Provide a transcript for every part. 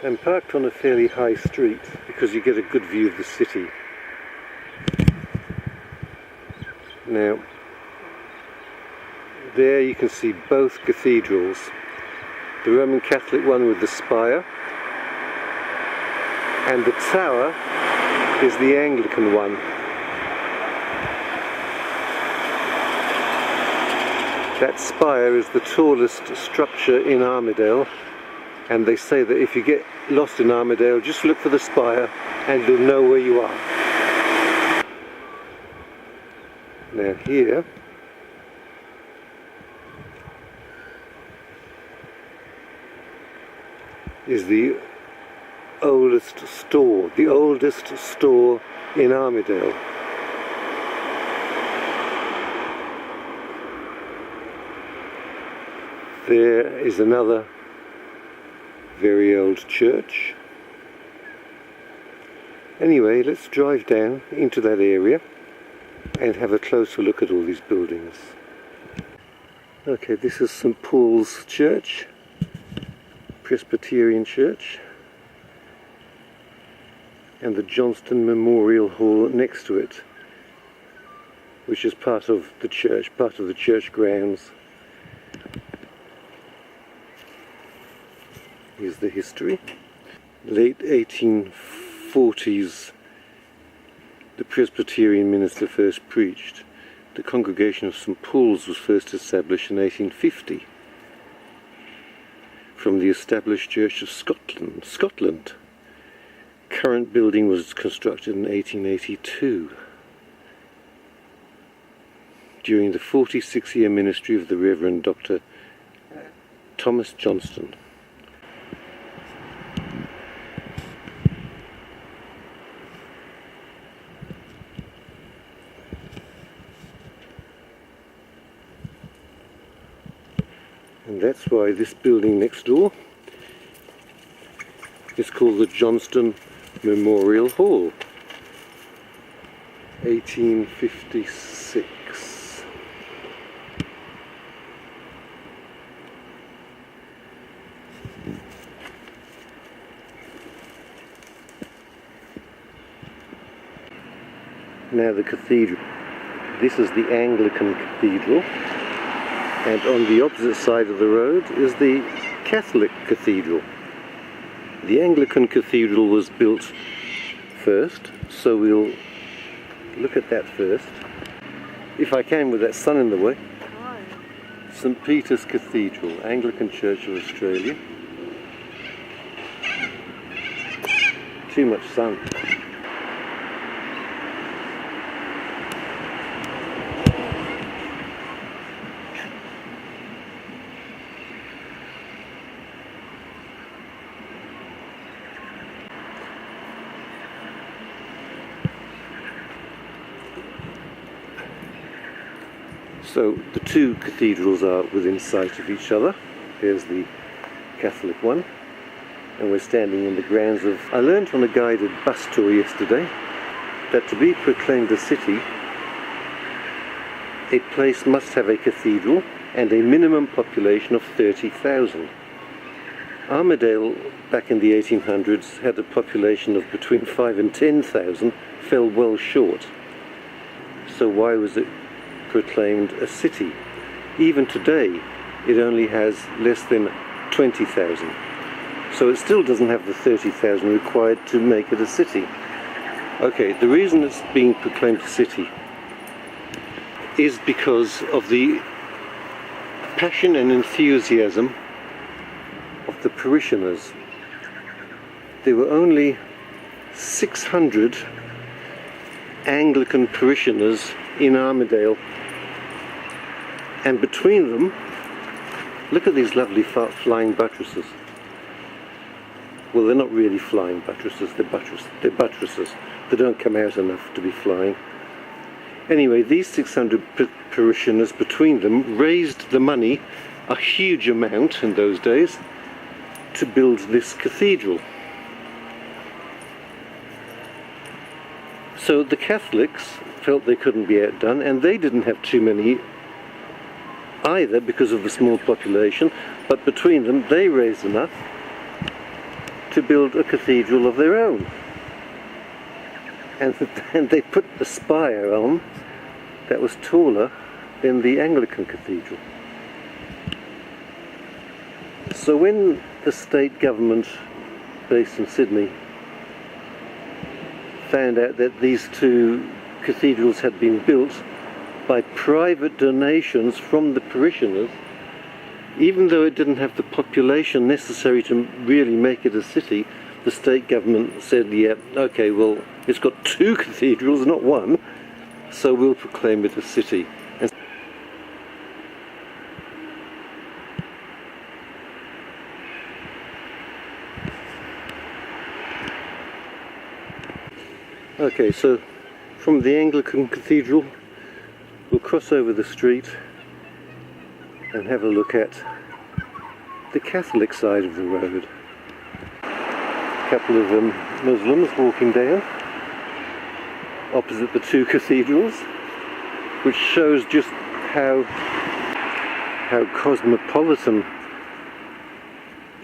I'm parked on a fairly high street because you get a good view of the city. Now, there you can see both cathedrals. The Roman Catholic one with the spire, and the tower is the Anglican one. That spire is the tallest structure in Armidale, and they say that if you get lost in Armidale, just look for the spire and you'll know where you are. Now here is the oldest store in Armidale. There is another very old church. Anyway, let's drive down into that area and have a closer look at all these buildings. Okay, this is St. Paul's Church, Presbyterian Church, and the Johnston Memorial Hall next to it, which is part of the church grounds. Here's the history. Late 1840s, the Presbyterian minister first preached. The congregation of St. Paul's was first established in 1850 from the established Church of Scotland. Current building was constructed in 1882 during the 46-year ministry of the Reverend Dr. Thomas Johnston. And that's why this building next door is called the Johnston Memorial Hall, 1856. Now the cathedral. This is the Anglican Cathedral, and on the opposite side of the road is the Catholic Cathedral. The Anglican Cathedral was built first, so we'll look at that first, if I can with that sun in the way. St. Peter's Cathedral, Anglican Church of Australia. Too much sun. So the two cathedrals are within sight of each other. Here's the Catholic one, and we're standing in the grounds of... I learned on a guided bus tour yesterday that to be proclaimed a city, a place must have a cathedral and a minimum population of 30,000. Armidale back in the 1800s had a population of between 5,000 and 10,000, fell well short. So why was it proclaimed a city? Even today it only has less than 20,000, so it still doesn't have the 30,000 required to make it a city. Okay, the reason it's being proclaimed a city is because of the passion and enthusiasm of the parishioners. There were only 600 Anglican parishioners in Armidale, and between them, look at these lovely flying buttresses. Well, they're not really flying buttresses, they're buttresses. They don't come out enough to be flying. Anyway, these 600 parishioners between them raised the money, a huge amount in those days, to build this cathedral. So the Catholics felt they couldn't be outdone, and they didn't have too many either because of the small population, but between them they raised enough to build a cathedral of their own. And they put a spire on that was taller than the Anglican cathedral. So when the state government based in Sydney found out that these two cathedrals had been built by private donations from the parishioners, even though it didn't have the population necessary to really make it a city, the state government said, yeah, okay, well, it's got two cathedrals, not one, so we'll proclaim it a city. Okay, so from the Anglican cathedral, we'll cross over the street and have a look at the Catholic side of the road. A couple of Muslims walking down opposite the two cathedrals, which shows just how cosmopolitan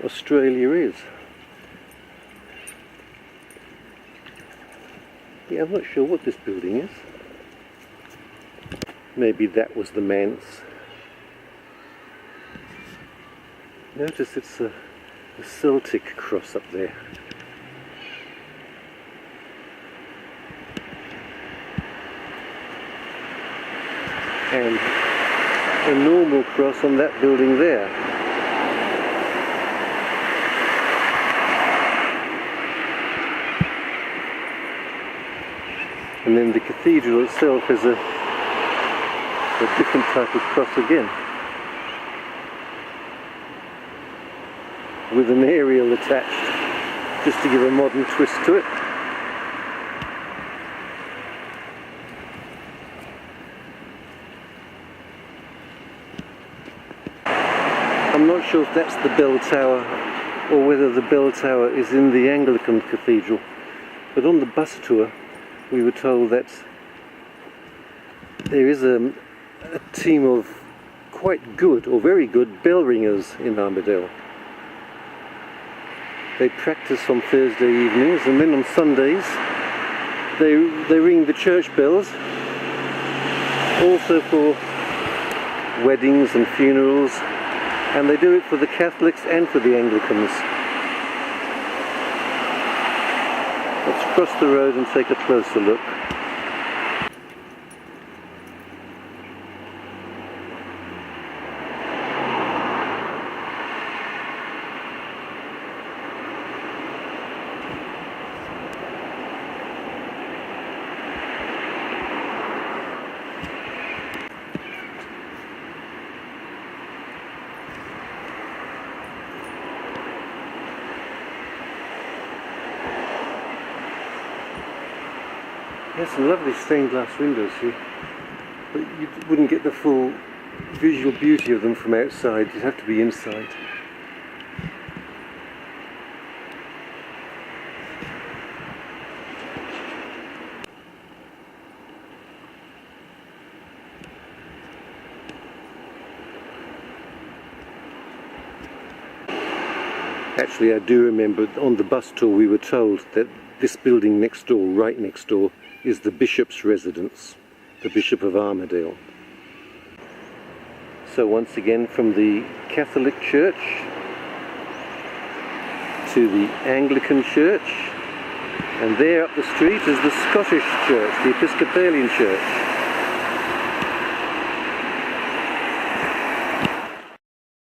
Australia is. Yeah, I'm not sure what this building is. Maybe that was the manse. Notice it's a Celtic cross up there. And a normal cross on that building there. And then the cathedral itself has a different type of cross again, with an aerial attached, just to give a modern twist to it. I'm not sure if that's the bell tower or whether the bell tower is in the Anglican cathedral, but on the bus tour we were told that there is a team of quite good or very good bell ringers in Armidale. They practice on Thursday evenings, and then on Sundays they ring the church bells, also for weddings and funerals, and they do it for the Catholics and for the Anglicans. Let's cross the road and take a closer look. There's some lovely stained glass windows here, but you wouldn't get the full visual beauty of them from outside. You'd have to be inside. Actually, I do remember on the bus tour we were told that this building next door, right next door, is the Bishop's residence, the Bishop of Armidale. So once again, from the Catholic Church to the Anglican Church, and there up the street is the Scottish Church, the Episcopalian Church.